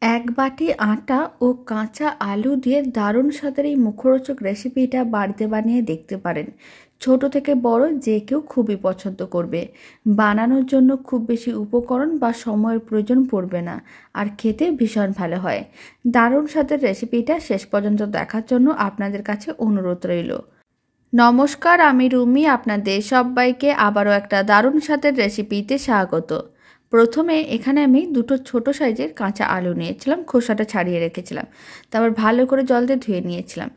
এক বাটি আটা ও কাঁচা আলু দিয়ে দারুণ স্বাদের এই মুখরোচক রেসিপিটা বাড়িতে বানিয়ে দেখতে পারেন। ছোট থেকে বড় যে কেউ খুবই পছন্দ করবে। বানানোর জন্য খুব বেশি উপকরণ বা সময়ের প্রয়োজন পড়বে না, আর খেতে ভীষণ ভালো হয়। দারুণ স্বাদের রেসিপিটা শেষ পর্যন্ত দেখার জন্য আপনাদের কাছে অনুরোধ রইল। নমস্কার, আমি রুমি। আপনাদের সবাইকে আবারও একটা দারুণ স্বাদের রেসিপিতে স্বাগত। প্রথমে এখানে আমি দুটো ছোট সাইজের কাঁচা আলু নিয়েছিলাম, খোসাটা ছাড়িয়ে রেখেছিলাম। তারপর ভালো করে জল দিয়ে ধুয়ে নিয়েছিলাম।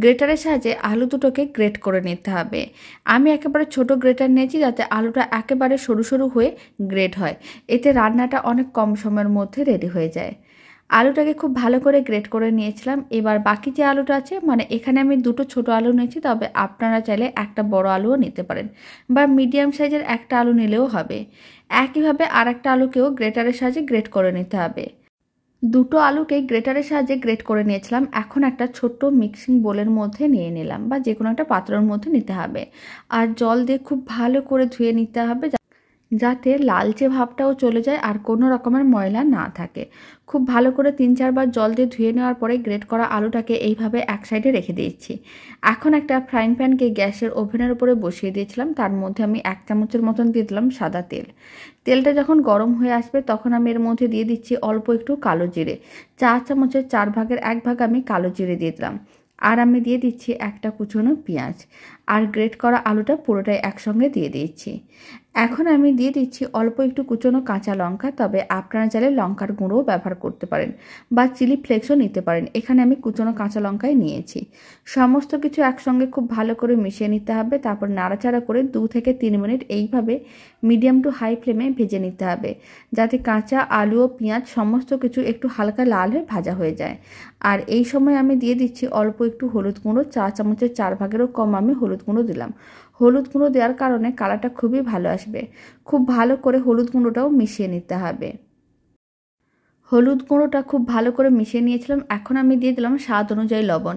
গ্রেটারের সাহায্যে আলু দুটোকে গ্রেট করে নিতে হবে। আমি একেবারে ছোট গ্রেটার নিয়েছি যাতে আলুটা একেবারে সরু সরু হয়ে গ্রেট হয়। এতে রান্নাটা অনেক কম সময়ের মধ্যে রেডি হয়ে যায়। আলুটাকে খুব ভালো করে গ্রেট করে নিয়েছিলাম। এবার বাকি যে আলুটা আছে, মানে এখানে আমি দুটো ছোট আলু নিয়েছি, তবে আপনারা চাইলে একটা বড় আলুও নিতে পারেন, বা মিডিয়াম সাইজের একটা আলু নিলেও হবে। একইভাবে আর একটা আলুকেও গ্রেটারের সাহায্যে গ্রেট করে নিতে হবে। দুটো আলুকে গ্রেটারের সাহায্যে গ্রেট করে নিয়েছিলাম। এখন একটা ছোট্ট মিক্সিং বোলের মধ্যে নিয়ে নিলাম, বা যে কোনো একটা পাত্রের মধ্যে নিতে হবে। আর জল দিয়ে খুব ভালো করে ধুয়ে নিতে হবে যাতে লালচে ভাবটাও চলে যায় আর কোনো রকমের ময়লা না থাকে। খুব ভালো করে 3-4 বার জল দিয়ে ধুয়ে নেওয়ার পরে গ্রেট করা আলুটাকে এইভাবে এক সাইডে রেখে দিয়েছি। এখন একটা ফ্রাইং প্যানকে গ্যাসের ওভেনের উপরে বসিয়ে দিয়েছিলাম। তার মধ্যে আমি 1 চামচের মতন দিয়ে দিলাম সাদা তেল। তেলটা যখন গরম হয়ে আসবে তখন আমি এর মধ্যে দিয়ে দিচ্ছি অল্প একটু কালো জিরে। 4 চামচের 4 ভাগের 1 ভাগ আমি কালো জিরে দিয়ে দিলাম। আর আমি দিয়ে দিচ্ছি একটা কুচনো পেঁয়াজ। আর গ্রেট করা আলুটা পুরোটাই একসঙ্গে দিয়ে দিচ্ছি। এখন আমি দিয়ে দিচ্ছি অল্প একটু কুচনো কাঁচা লঙ্কা, তবে আপনারা চাইলে লঙ্কার গুঁড়োও ব্যবহার করতে পারেন, বা চিলি ফ্লেক্সও নিতে পারেন। এখানে আমি কুচনো কাঁচা লঙ্কাই নিয়েছি। সমস্ত কিছু একসঙ্গে খুব ভালো করে মিশিয়ে নিতে হবে। তারপর নাড়াচাড়া করে 2 থেকে 3 মিনিট এইভাবে মিডিয়াম টু হাই ফ্লেমে ভেজে নিতে হবে, যাতে কাঁচা আলু ও পেঁয়াজ সমস্ত কিছু একটু হালকা লাল হয়ে ভাজা হয়ে যায়। আর এই সময় আমি দিয়ে দিচ্ছি অল্প একটু হলুদ গুঁড়ো। 4 চামচের 4 ভাগেরও কম আমি হলুদ গুঁড়ো দিলাম। হলুদ গুঁড়ো দেওয়ার কারণে কালারটা খুবই ভালো আসবে। খুব ভালো করে হলুদ গুঁড়োটাও মিশিয়ে নিতে হবে। হলুদ গুঁড়োটা খুব ভালো করে মিশিয়ে নিয়েছিলাম। এখন আমি দিয়ে দিলাম স্বাদ অনুযায়ী লবণ।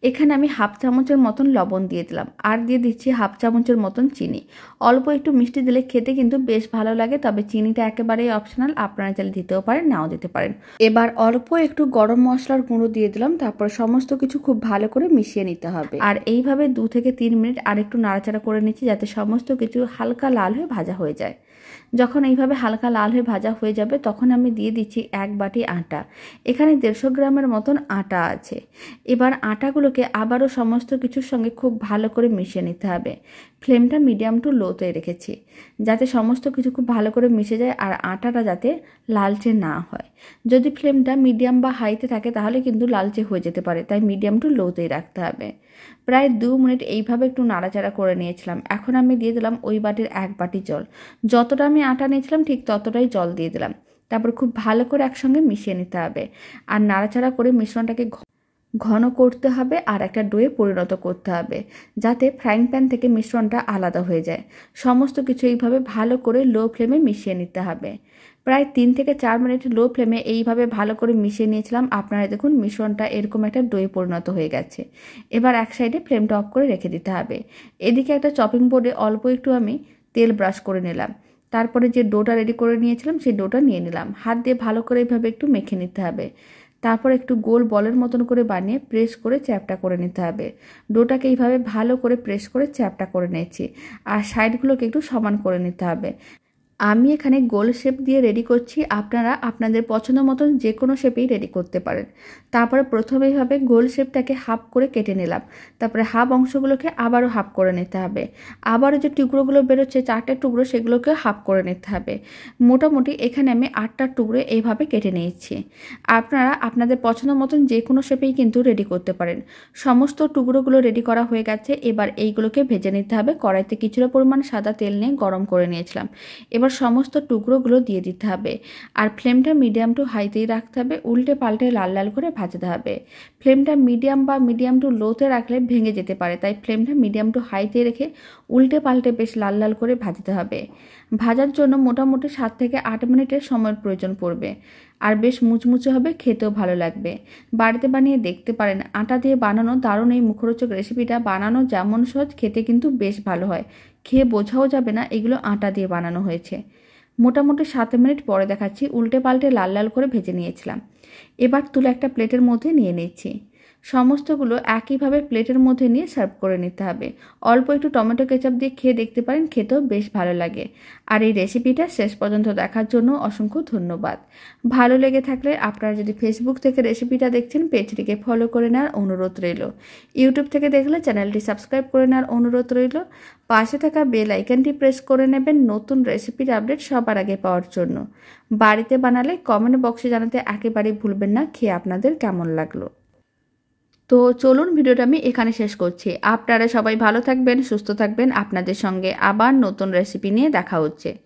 এখানে আমি 1/2 চামচের মতন লবণ দিয়ে দিলাম, আর দিয়ে দিচ্ছি 1/2 চামচের মতন চিনি। অল্প একটু মিষ্টি দিলে খেতে কিন্তু বেশ ভালো লাগে, তবে চিনিটা একেবারেই অপশনাল, আপনারা চাইলে দিতেও পারেন, নাও দিতে পারেন। এবার অল্প একটু গরম মশলার গুঁড়ো দিয়ে দিলাম। তারপর সমস্ত কিছু খুব ভালো করে মিশিয়ে নিতে হবে। আর এইভাবে 2 থেকে 3 মিনিট আর একটু নাড়াচাড়া করে নিচ্ছি, যাতে সমস্ত কিছু হালকা লাল হয়ে ভাজা হয়ে যায়। যখন এইভাবে হালকা লাল হয়ে ভাজা হয়ে যাবে তখন আমি দিয়ে দিচ্ছি 1 বাটি আটা। এখানে 150 গ্রামের মতন আটা আছে। এবার আটাগুলোকে আবারও সমস্ত কিছুর সঙ্গে খুব ভালো করে মিশিয়ে নিতে হবে। ফ্লেমটা মিডিয়াম টু লোতে রেখেছি, যাতে সমস্ত কিছু খুব ভালো করে মিশে যায় আর আটাটা যাতে লালচে না হয়। যদি ফ্লেমটা মিডিয়াম বা হাইতে থাকে তাহলে কিন্তু লালচে হয়ে যেতে পারে, তাই মিডিয়াম টু লোতেই রাখতে হবে। প্রায় 2 মিনিট এইভাবে একটু নাড়াচাড়া করে নিয়েছিলাম। এখন আমি দিয়ে দিলাম ওই বাটির 1 বাটি জল। যতটা আমি আটা নিয়েছিলাম ঠিক ততটাই জল দিয়ে দিলাম। তারপর খুব ভালো করে একসঙ্গে মিশিয়ে নিতে হবে। আর নাড়াচাড়া করে মিশ্রণটাকে ঘন করতে হবে আর একটা ডোয়ে পরিণত করতে হবে, যাতে ফ্রাইং প্যান থেকে মিশ্রণটা আলাদা হয়ে যায়। সমস্ত কিছু এইভাবে ভালো করে লো ফ্লেমে মিশিয়ে নিতে হবে। প্রায় 3 থেকে 4 মিনিট লো ফ্লেমে এইভাবে ভালো করে মিশিয়ে নিয়েছিলাম। আপনারা দেখুন মিশ্রণটা এরকম একটা ডোয়ে পরিণত হয়ে গেছে। এবার এক সাইডে ফ্লেমটা অফ করে রেখে দিতে হবে। এদিকে একটা চপিং বোর্ডে অল্প একটু আমি তেল ব্রাশ করে নিলাম। তারপরে যে ডোটা রেডি করে নিয়েছিলাম সেই ডোটা নিয়ে নিলাম। হাত দিয়ে ভালো করে এইভাবে একটু মেখে নিতে হবে। তারপর একটু গোল বলের মতন করে বানিয়ে প্রেস করে চ্যাপটা করে নিতে হবে। ডোটাকে এইভাবে ভালো করে প্রেস করে চ্যাপটা করে নিয়েছি। আর সাইডগুলোকে একটু সমান করে নিতে হবে। আমি এখানে গোল শেপ দিয়ে রেডি করছি, আপনারা আপনাদের পছন্দ মতন যে কোনো শেপেই রেডি করতে পারেন। তারপরে প্রথমে এইভাবে গোল শেপটাকে হাফ করে কেটে নিলাম। তারপরে হাফ অংশগুলোকে আবারও হাফ করে নিতে হবে। আবারও যে টুকরোগুলো বেরোচ্ছে 4টে টুকরো, সেগুলোকে হাফ করে নিতে হবে। মোটামুটি এখানে আমি 8টা টুকরো এইভাবে কেটে নিয়েছি। আপনারা আপনাদের পছন্দ মতন যে কোনো শেপেই কিন্তু রেডি করতে পারেন। সমস্ত টুকরোগুলো রেডি করা হয়ে গেছে। এবার এইগুলোকে ভেজে নিতে হবে। কড়াইতে কিছুটা পরিমাণ সাদা তেল নিয়ে গরম করে নিয়েছিলাম। এবার সমস্ত টুকরোগুলো দিয়ে দিতে হবে। আর ফ্লেমটা মিডিয়াম টু হাইতেই রাখতে হবে। উল্টে পাল্টে লাল লাল করে ভাজতে হবে। ফ্লেমটা মিডিয়াম বা মিডিয়াম টু লোতে রাখলে ভেঙে যেতে পারে, তাই ফ্লেমটা মিডিয়াম টু হাইতে রেখে উল্টে পাল্টে বেশ লাল লাল করে ভাজতে হবে। ভাজার জন্য মোটামুটি 7 থেকে 8 মিনিটের সময়ের প্রয়োজন পড়বে। আর বেশ মুচমুচে হবে, খেতেও ভালো লাগবে। বাড়িতে বানিয়ে দেখতে পারেন। আটা দিয়ে বানানো দারুণ এই মুখরোচক রেসিপিটা বানানো যেমন সহজ, খেতে কিন্তু বেশ ভালো হয়। খেয়ে বোঝাও যাবে না এগুলো আটা দিয়ে বানানো হয়েছে। মোটামুটি 7 মিনিট পরে দেখাচ্ছি উল্টে পাল্টে লাল লাল করে ভেজে নিয়েছিলাম। এবার তুলে একটা প্লেটের মধ্যে নিয়ে নিচ্ছি। সমস্তগুলো একইভাবে প্লেটের মধ্যে নিয়ে সার্ভ করে নিতে হবে। অল্প একটু টমেটো কেচাপ দিয়ে খেয়ে দেখতে পারেন, খেতেও বেশ ভালো লাগে। আর এই রেসিপিটা শেষ পর্যন্ত দেখার জন্য অসংখ্য ধন্যবাদ। ভালো লেগে থাকলে আপনারা যদি ফেসবুক থেকে রেসিপিটা দেখছেন, পেজটিকে ফলো করে নেওয়ার অনুরোধ রইল। ইউটিউব থেকে দেখলে চ্যানেলটি সাবস্ক্রাইব করে নেওয়ার অনুরোধ রইল। পাশে থাকা বেল আইকনটি প্রেস করে নেবেন নতুন রেসিপির আপডেট সবার আগে পাওয়ার জন্য। বাড়িতে বানালে কমেন্ট বক্সে জানাতে একেবারেই ভুলবেন না খেয়ে আপনাদের কেমন লাগলো। তো চলুন, ভিডিওটা আমি এখানে শেষ করছি। আপনারা সবাই ভালো থাকবেন, সুস্থ থাকবেন। আপনাদের সঙ্গে আবার নতুন রেসিপি নিয়ে দেখা হচ্ছে।